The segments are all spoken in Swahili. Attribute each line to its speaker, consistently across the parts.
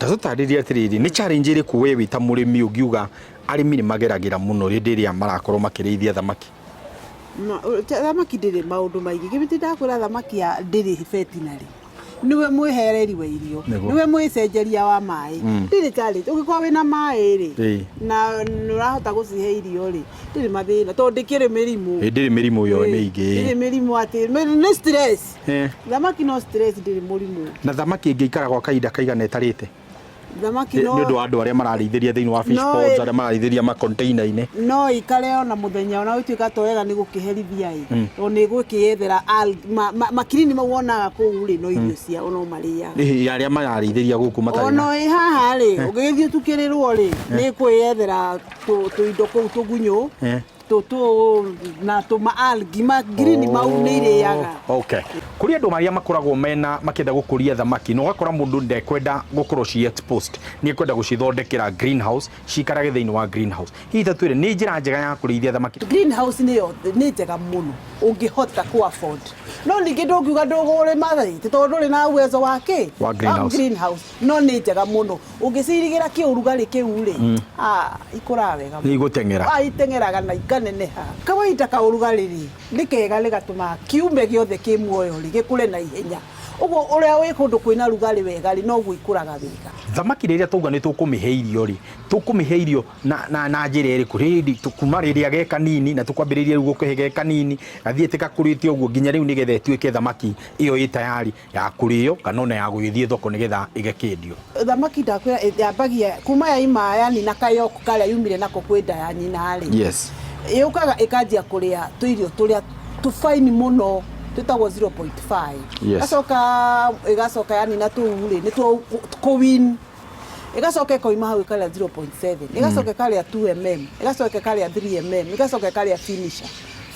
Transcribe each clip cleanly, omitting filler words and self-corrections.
Speaker 1: tutariria atiriri ni challenge iri kuwe wita murimi ugiuga arimi ni mageragira muno rindiria marakorwo makirithia thamaki
Speaker 2: thamaki ndiri maundu maingi gibiti ndakwira thamaki ya ndiri veterinary niwe mwihereri wa irio niwe mwicenjeria wa mai ndiri challenge ugikorwo wina mai ri na nurahota gucihe irio ri ndiri mathina to ndikire mirimu
Speaker 1: ndiri mirimu yo miingi
Speaker 2: ndiri mirimu ati ni stress thamaki no stress ndiri murimu
Speaker 1: na thamaki ingiikara gwa kahinda kaigana etarite
Speaker 2: thamaki no
Speaker 1: ni undu andu aria mararithĩria thiini wa fish ponds aria mararithĩria ma container-ini
Speaker 2: no ikare ona muthenya ona wituika toega ni gukiherithia o ni gwikiyethera makirini mawona kuu ri no irio cia ono maria
Speaker 1: aria mararithĩria guku matari
Speaker 2: ono haha ri ugithio tukirirwo ri ni kwiyethera tuindo kuu tugunyu na tuma algae ma green maunire yaga
Speaker 1: okay kuri andu maria makoragwo mena makenda gukuria thamaki no gakora mundu ndekwenda gukorwo ci exposed ni kwenda gucithondekera greenhouse cikarage thiini wa greenhouse hihi tatwire ni njira njega ya kurithia thamaki
Speaker 2: greenhouse ni njega muno ungihota ku afford no ningi ndungiuga ndugure mathai tondu ri na uwezo wake
Speaker 1: wa greenhouse
Speaker 2: no ni njega muno ungicirigira kiurugari kiu ri ikura wega
Speaker 1: ni gutengera
Speaker 2: itengeraga na ikaneneha kawaida ka urugari ri nikega ligatuma kiumbe giothe ki muoyo ri gikure na ihenya ugo uria wi kundu kwina rugari wega ri no gwikuraga wega
Speaker 1: thamaki riria tuga ni tukumihe irio ri tukumihe irio na njira iri kuri tukuma riria ge kanini na tukwambiriria rugo kuhege kanini athiete kakuritie uguo nginya riu nigethe ituike thamaki iyo i tayari ya kurio kana ona ya gugithie thoko nigetha igekendio
Speaker 2: thamaki ndakwira yambagia kuma ya imaya ni na kayoko karia yumire nako kwenda ya nyina ri
Speaker 1: yes
Speaker 2: yukaga ikanjia kuria tuirio turia tufaini muno tutagwo 0.5 igacoka yani na tuure ni tu win igacoka koima hau kale 0.7 igacoka kale 2mm igacoka kale 3mm igacoka kale finisher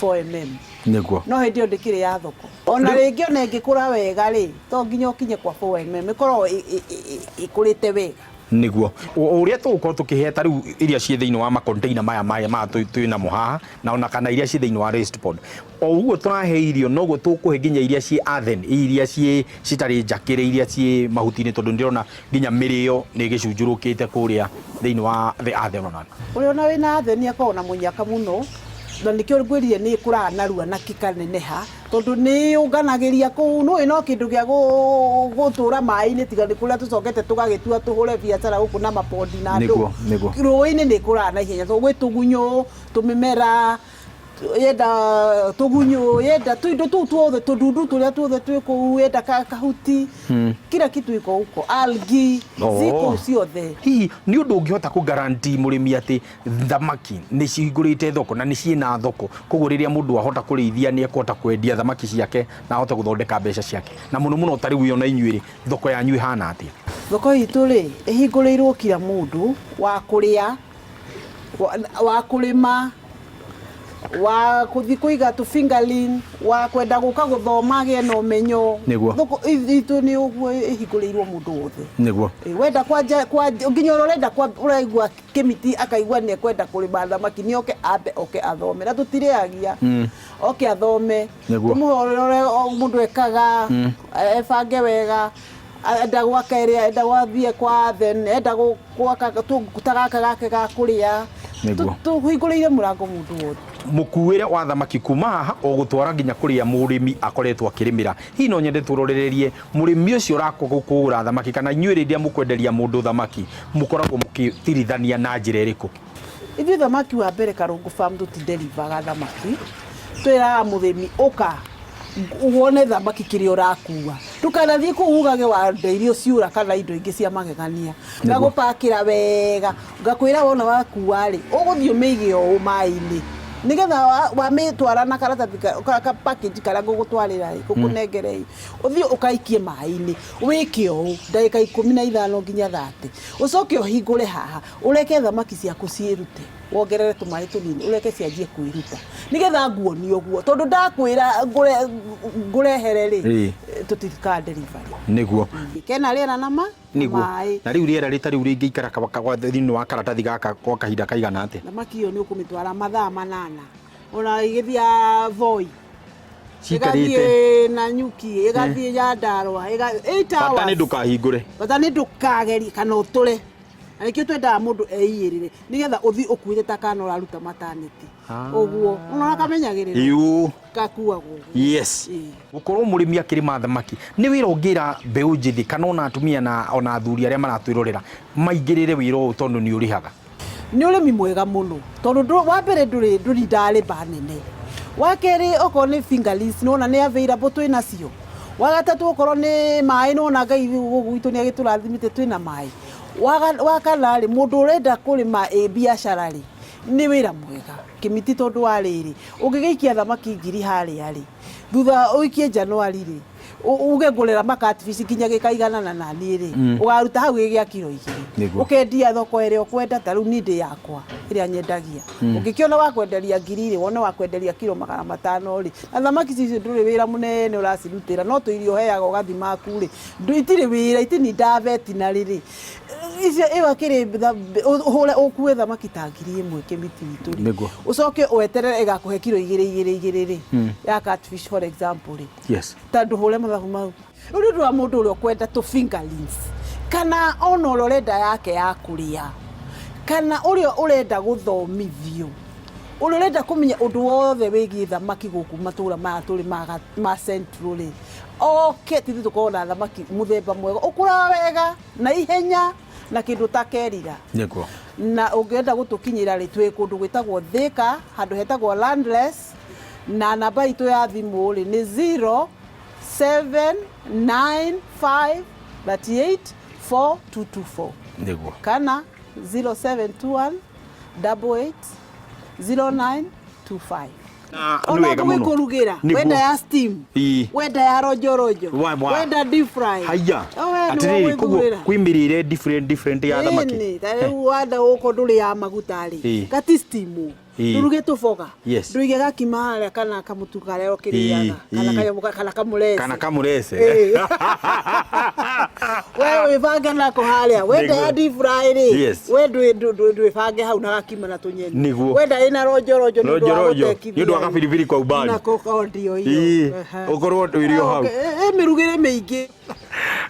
Speaker 2: 4mm
Speaker 1: niguo
Speaker 2: no hindi ndikire ya thoko ona ringi ona ingikura wega ri to nginya ukinye kwa 4mm ikorwo ikurite wega
Speaker 1: niguo uria tugukorwo tukiheta riu iria cie thiini wa ma container maya twina muhaha na ona kana iria cie thiini wa raised pond o uguo turahe irio noguo tukuhe nginya iria cie athen iria cie citari njakire iria cie mahutini tondu ndirona nginya mirio ni gicunjurukite kuria thiini wa the athen ona
Speaker 2: uri ona wina athen akorwo na munyaka muno na nikio ngwiririe ni ikuraga narua na kikaneneha tondu ni unganagiria ku no ino kindu gia gutura mai-ini tiga ni kuria tucokete tugagitua tuhure biacara guku na mapondi na andu ruini ni ikuraga na ihenya to gwi tugunyu tumimera yenda tugunyu yenda tuindo tu tuothe tudundu turia tuothe twiku yenda kahuti kila kitu iko huko algae ziko ciothe
Speaker 1: hihi ni undu ungihota ku guarantee murimi ati thamaki ni cihingurite thoko na ni ciina thoko koguo riria mundu ahota kurithia ni ekota kwendia thamaki ciake na ahota guthondeka mbeca ciake na muno tari yona inyuiri thoko yanyu ihana atia
Speaker 2: thoko itu ri ihinguriirwo kila mundu wa kuria wa kulima wa kuthi kuiga tu fingerling wa kwenda guka guthoma ge no menyo thoko itu ni uguo ihigurirwo mundu wothe
Speaker 1: niguo
Speaker 2: wenda kwa nginya urenda kwa uraigua kimiti akaigua ni kwenda kulima thamaki ni oke abe oke athome na tutiriagia oke athome tumuhorere mundu ekaga efange wega enda gwaka area enda wathie kwa then enda gwaka tutagaka gake ga kuria tuhingurire murango mundu wothe
Speaker 1: mukuire wa thamaki kuma haha o gutwara nginya kuria murimi akoretwo akirimira hi no nyende turorererie murimi ucio urakugukura thamaki kana inyuire ndia mukwenderia mundu thamaki mukoragwo mukitirithania na njira iriku
Speaker 2: ithi thamaki wa mbere Karungu Farm tuti deliver thamaki twira murimi uka uone thamaki kirio rakua tukanathie kuugage wa irio ciura kana indo ingi cia magegania ngagupakira wega ngakwira wona wakua ri uguthio meige o mai-ini nigetha wa mitwara na karatathi ka package kara gugutwarira gukunengerei uthio ukaikie mai-ini wike o ndagika 15 nginya 30 ucoke uhingure haha ureke thamaki ciaku ciirute wongerere tumai tunini ureke cianjie kwiruta nigetha nguoni uguo tondu ndakwira ngurehere ri tutika delivery
Speaker 1: niguo
Speaker 2: kena riera na ma
Speaker 1: niguo na riu riera ritari uri ngiikara kwa thiini wa karatathi gaka kwa kahinda kaigana ate
Speaker 2: thamaki iyo ni ukumitwara mathaa 8 ona igithia Voi cikarite na nyuki igathie ya Ndarwa
Speaker 1: bata ni ndukahingure
Speaker 2: bata ni ndukageri kana utule na nikio twendaga mundu eiyirire nigetha uthi ukuire ta kana uraruta maternity uguo unona kamenyagirira
Speaker 1: yu
Speaker 2: kakua guo
Speaker 1: yes gukorwo murimi akirima thamaki ni wira ungira mbeu njithi kana ona atumia na ona athuri aria maratwirorera maingirire wira uyu tondu ni urihaga
Speaker 2: ni urimi mwega muno tondu wa mbere nduri ndale banene wa keri oko ni fingerlings nona ni available twina cio wa gatatu okoro ni mai nona ngai guguitu ni agiturathimite twina mai wa kana ri mundu urenda kurima biashara ri ni wira mwega kimiti tondu wa riri ungigeikia thamaki ngiri haria ri thutha uikie January ri uge ngurira makatfish kinya gikaiganana na ni ri ugaruta hau gigia kilo 2 ukendia thoko ere okwenda taru nindi yakwa iria nyendagia ungikiona wa kwenderia ngiri ri wone wa kwenderia kilo 500 ri na thamaki cicio nduri wira munene uracirutira no tuirio heaga ugathi maku ri nditire wira itini daveti na riri icio ewa kiri hore ukue thamaki ta ngiri 1 kimiti witu ucoke weterere igakuhe kilo 2 ri ya catfish for example ri
Speaker 1: yes
Speaker 2: tandu hore mathabu mau uri ndo mundu uri kwenda to fingerlings kana ona urenda yake ya kuria kana uri urenda guthomithio urenda kumenya undu wothe wigi thamaki guku matura ma turi ma central ri okay tithi tukona thamaki muthemba mwega ukura wega na ihenya na kindu takerira
Speaker 1: niko
Speaker 2: na ungienda gutukinyira ri twi kundu gwitagwo Thika handu hetagwo Landless na namba itu ya thimu ri ni 0795384224
Speaker 1: niko
Speaker 2: kana 0721880925 ona kurugira wenda ya steam wenda ya rojo wenda deep fry
Speaker 1: haya atiriri kwimirire different ya thamaki
Speaker 2: ni tare wanda uko nduri ya maguta ri gati steam turuge tufoga nduige gakima kana kamutuka rero kiriaga kana kamurese wewe vanga nako halia wenda ya deep fry ri wewe ndwe vange hau na gakima na tunyeni wenda ina rojo ndu agapiripiri kwa ubali nako ndio hiyo
Speaker 1: ukorwo irio hau
Speaker 2: mirugire meingi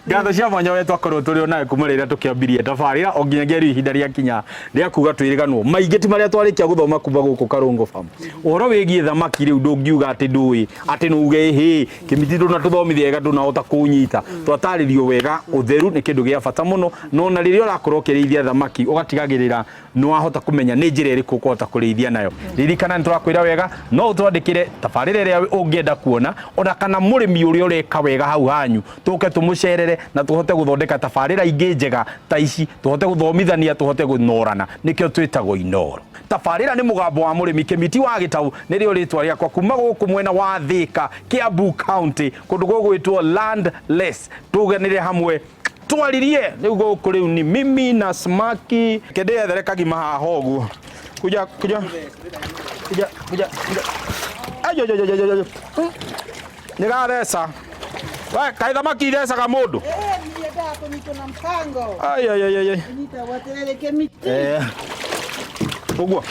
Speaker 1: gatho cia mwanya we twakorwo turi onawe kumarira tukiambirie tabarira onginyagia ri ihinda ria kinya ria kuga twiriganwo maingi ti maria twarikia guthoma kuma guku Karungu Farm uhoro wigie thamaki riu ndungiuga ati ndui ati nuge hi kimiti nduna tuthomithie ga ndunahota kunyita twataririo wega utheru ni kindu gia bata muno no na riria urakorwo kirithia thamaki ugatigagirira no wahota kumenya ni njira iriku kuhota kurithia nayo ririkana niturakwira wega no utwandikire tabarira iria ungienda kuona ona kana murimi uria ureka wega hau hanyu tuke tumucerere na tuhote guthondeka tabarira ingi njega ta ici tuhote guthomithania tuhote gunorana nikio twitagwo inoro tabarira ni mugambo wa murimi kimiti wa Gitau nirio ritwa riakwa kuma guku mwena wa Thika Kiambu County kundu gugwitwo Landless tuganire hamwe twaririe riu guku riu ni mimi na Smaki kende ethere kagima haha uguo kuja ayo nigathesa we kai thamaki ithecaga mundu
Speaker 2: niendaga kunyitwo na mpango
Speaker 1: ay
Speaker 2: nyita waterere kimiti
Speaker 1: uguo